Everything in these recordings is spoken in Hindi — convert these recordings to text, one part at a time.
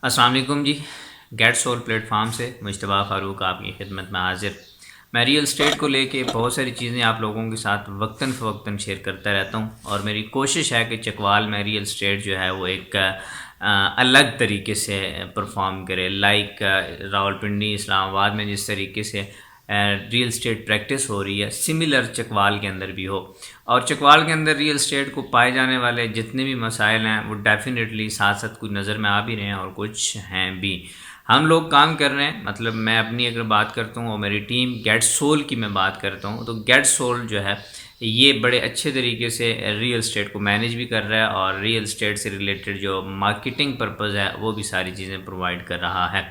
अस्सलाम वालेकुम जी। गेट सोल प्लेटफॉर्म से मुश्तबा फ़ारूक आपकी खिदमत में हाजिर। मैं रियल एस्टेट को लेके बहुत सारी चीज़ें आप लोगों के साथ वक्तन फ़वक्तन शेयर करता रहता हूँ और मेरी कोशिश है कि चकवाल में रियल एस्टेट जो है वो एक अलग तरीके से परफॉर्म करे। लाइक रावलपिंडी इस्लामाबाद में जिस तरीके से रियल स्टेट प्रैक्टिस हो रही है, सिमिलर चकवाल के अंदर भी हो। और चकवाल के अंदर रियल स्टेट को पाए जाने वाले जितने भी मसाइल हैं वो डेफिनेटली साथ साथ कुछ नज़र में आ भी रहे हैं और कुछ हैं भी। हम लोग काम कर रहे हैं, मतलब मैं अपनी अगर बात करता हूँ और मेरी टीम गेट सोल की मैं बात करता हूँ, तो गेट सोल जो है ये बड़े अच्छे तरीके से रियल स्टेट को मैनेज भी कर रहा है और रियल स्टेट से रिलेटेड जो मार्केटिंग पर्पज़ है वो भी सारी चीज़ें प्रोवाइड कर रहा है।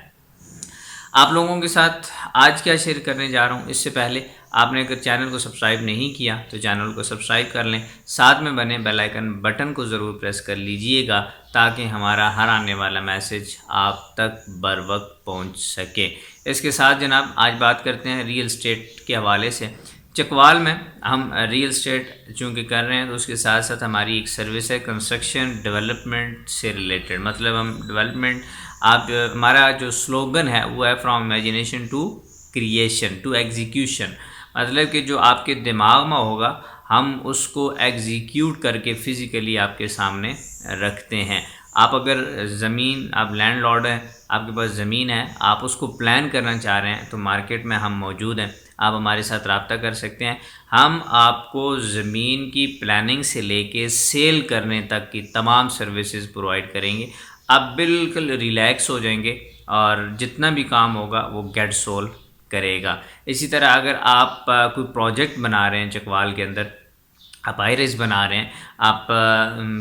आप लोगों के साथ आज क्या शेयर करने जा रहा हूँ, इससे पहले आपने अगर चैनल को सब्सक्राइब नहीं किया तो चैनल को सब्सक्राइब कर लें, साथ में बने बेल आइकन बटन को ज़रूर प्रेस कर लीजिएगा ताकि हमारा हर आने वाला मैसेज आप तक बर वक्त पहुँच सके। इसके साथ जनाब आज बात करते हैं रियल एस्टेट के हवाले से। चकवाल में हम रियल एस्टेट चूँकि कर रहे हैं तो उसके साथ साथ हमारी एक सर्विस है कंस्ट्रक्शन डेवलपमेंट से रिलेटेड। मतलब हम डेवलपमेंट, आप हमारा जो स्लोगन है वो है from imagination to creation to execution. मतलब कि जो आपके दिमाग में होगा हम उसको एग्जीक्यूट करके फ़िज़िकली आपके सामने रखते हैं। आप अगर ज़मीन, आप लैंडलॉर्ड हैं, आपके पास ज़मीन है, आप उसको प्लान करना चाह रहे हैं तो मार्केट में हम मौजूद हैं, आप हमारे साथ रब्ता कर सकते हैं। हम आपको ज़मीन की प्लानिंग से लेके सेल करने तक की तमाम सर्विसेज प्रोवाइड करेंगे। आप बिल्कुल रिलैक्स हो जाएंगे और जितना भी काम होगा वो गेट सोल करेगा। इसी तरह अगर आप कोई प्रोजेक्ट बना रहे हैं चकवाल के अंदर, आप आइरिस बना रहे हैं, आप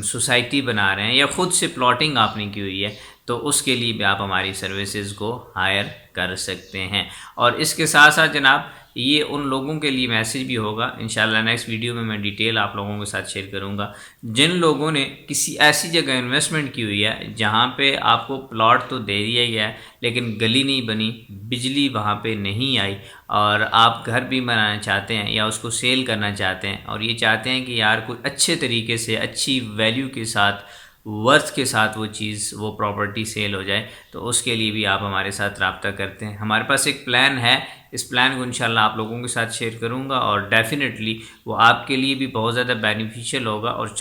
सोसाइटी बना रहे हैं या ख़ुद से प्लॉटिंग आपने की हुई है, तो उसके लिए भी आप हमारी सर्विसेज को हायर कर सकते हैं। और इसके साथ साथ जनाब ये उन लोगों के लिए मैसेज भी होगा, इंशाल्लाह नेक्स्ट वीडियो में मैं डिटेल आप लोगों के साथ शेयर करूंगा, जिन लोगों ने किसी ऐसी जगह इन्वेस्टमेंट की हुई है जहां पे आपको प्लॉट तो दे दिया गया है लेकिन गली नहीं बनी, बिजली वहां पे नहीं आई, और आप घर भी बनाना चाहते हैं या उसको सेल करना चाहते हैं और ये चाहते हैं कि यार कोई अच्छे तरीके से अच्छी वैल्यू के साथ, वर्थ के साथ वो चीज़, वो प्रॉपर्टी सेल हो जाए, तो उसके लिए भी आप हमारे साथ रब्ता करते हैं। हमारे पास एक प्लान है, इस प्लान को इंशाल्लाह आप लोगों के साथ शेयर करूंगा और डेफिनेटली वो आपके लिए भी बहुत ज़्यादा बेनिफिशियल होगा और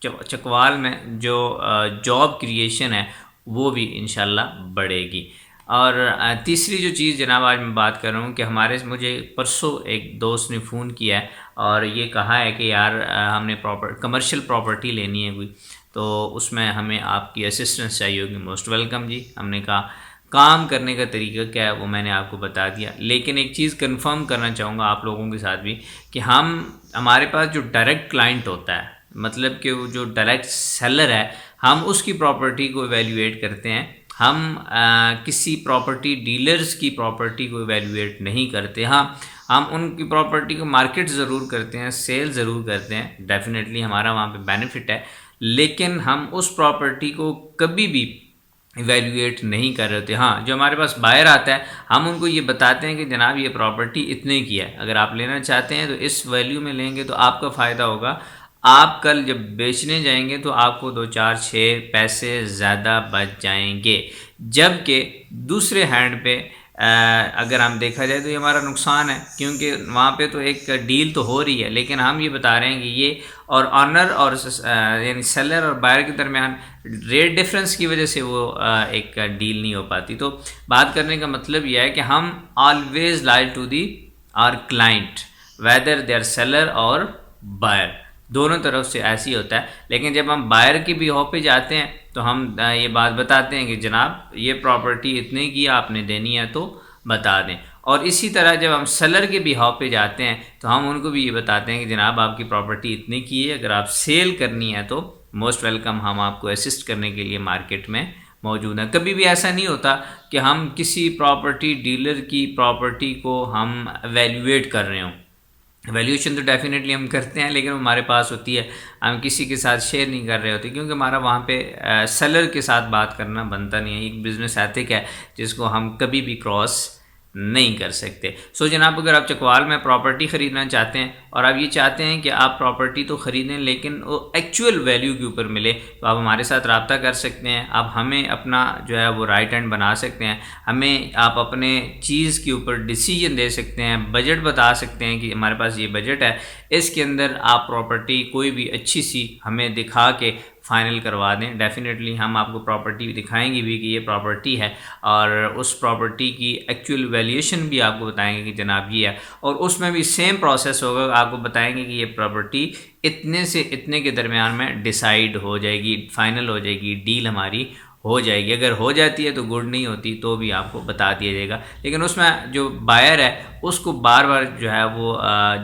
चकवाल में जो जॉब क्रिएशन है वो भी इंशाल्लाह बढ़ेगी। और तीसरी जो चीज़ जनाब आज मैं बात कर रहा हूँ कि मुझे परसों एक दोस्त ने फ़ोन किया है और ये कहा है कि यार हमने कमर्शियल प्रॉपर्टी लेनी है कोई, तो उसमें हमें आपकी असिस्टेंस चाहिए होगी। मोस्ट वेलकम जी। हमने कहा काम करने का तरीका क्या है वो मैंने आपको बता दिया, लेकिन एक चीज़ कंफर्म करना चाहूँगा आप लोगों के साथ भी कि हमारे पास जो डायरेक्ट क्लाइंट होता है, मतलब कि वो जो डायरेक्ट सेलर है, हम उसकी प्रॉपर्टी को इवेल्युएट करते हैं। हम किसी प्रॉपर्टी डीलर्स की प्रॉपर्टी को इवेल्युएट नहीं करते। हाँ, हम उनकी प्रॉपर्टी को मार्केट ज़रूर करते हैं, सेल ज़रूर करते हैं, डेफिनेटली हमारा वहाँ पे बेनिफिट है, लेकिन हम उस प्रॉपर्टी को कभी भी इवेल्युएट नहीं कर रहे थे। हाँ, जो हमारे पास बायर आता है हम उनको ये बताते हैं कि जनाब ये प्रॉपर्टी इतने की है, अगर आप लेना चाहते हैं तो इस वैल्यू में लेंगे तो आपका फ़ायदा होगा। आप कल जब बेचने जाएंगे तो आपको 2 4 6 पैसे ज़्यादा बच जाएंगे, जबकि दूसरे हैंड पे अगर हम देखा जाए तो ये हमारा नुकसान है, क्योंकि वहाँ पे तो एक डील तो हो रही है लेकिन हम ये बता रहे हैं कि ये, और ऑनर और यानी सेलर और बायर के दरमियान रेट डिफरेंस की वजह से वो एक डील नहीं हो पाती। तो बात करने का मतलब यह है कि हम always loyal to the our client, whether they are seller और बायर, दोनों तरफ से ऐसी होता है। लेकिन जब हम बायर की बिहाव पे जाते हैं तो हम ये बात बताते हैं कि जनाब ये प्रॉपर्टी इतने की आपने देनी है तो बता दें। और इसी तरह जब हम सेलर के बिहाव पे जाते हैं तो हम उनको भी ये बताते हैं कि जनाब आपकी प्रॉपर्टी इतने की है, अगर आप सेल करनी है तो मोस्ट वेलकम, हम आपको असिस्ट करने के लिए मार्केट में मौजूद हैं। कभी भी ऐसा नहीं होता कि हम किसी प्रॉपर्टी डीलर की प्रॉपर्टी को हम वैल्यूएट कर रहे हों। वैल्यूएशन तो डेफिनेटली हम करते हैं लेकिन हमारे पास होती है, हम किसी के साथ शेयर नहीं कर रहे होते, क्योंकि हमारा वहाँ पे सेलर के साथ बात करना बनता नहीं है। एक बिज़नेस एथिक है जिसको हम कभी भी क्रॉस नहीं कर सकते। सो जनाब, अगर आप चकवाल में प्रॉपर्टी ख़रीदना चाहते हैं और आप ये चाहते हैं कि आप प्रॉपर्टी तो ख़रीदें लेकिन वो एक्चुअल वैल्यू के ऊपर मिले, तो आप हमारे साथ रब्ता कर सकते हैं। आप हमें अपना जो है वो राइट हैंड बना सकते हैं, हमें आप अपने चीज़ के ऊपर डिसीजन दे सकते हैं, बजट बता सकते हैं कि हमारे पास ये बजट है, इसके अंदर आप प्रॉपर्टी कोई भी अच्छी सी हमें दिखा के फ़ाइनल करवा दें। डेफ़िनेटली हम आपको प्रॉपर्टी दिखाएंगे भी कि ये प्रॉपर्टी है, और उस प्रॉपर्टी की एक्चुअल वैल्यूएशन भी आपको बताएंगे कि जनाब ये है, और उसमें भी सेम प्रोसेस होगा, आपको बताएंगे कि ये प्रॉपर्टी इतने से इतने के दरमियान में डिसाइड हो जाएगी, फ़ाइनल हो जाएगी, डील हमारी हो जाएगी। अगर हो जाती है तो गुड, नहीं होती तो भी आपको बता दिया जाएगा। लेकिन उसमें जो बायर है उसको बार बार जो है वो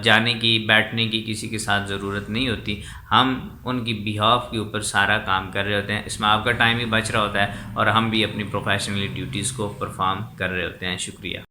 जाने की, बैठने की किसी के साथ ज़रूरत नहीं होती। हम उनकी बिहाफ के ऊपर सारा काम कर रहे होते हैं, इसमें आपका टाइम भी बच रहा होता है और हम भी अपनी प्रोफेशनली ड्यूटीज़ को परफॉर्म कर रहे होते हैं। शुक्रिया।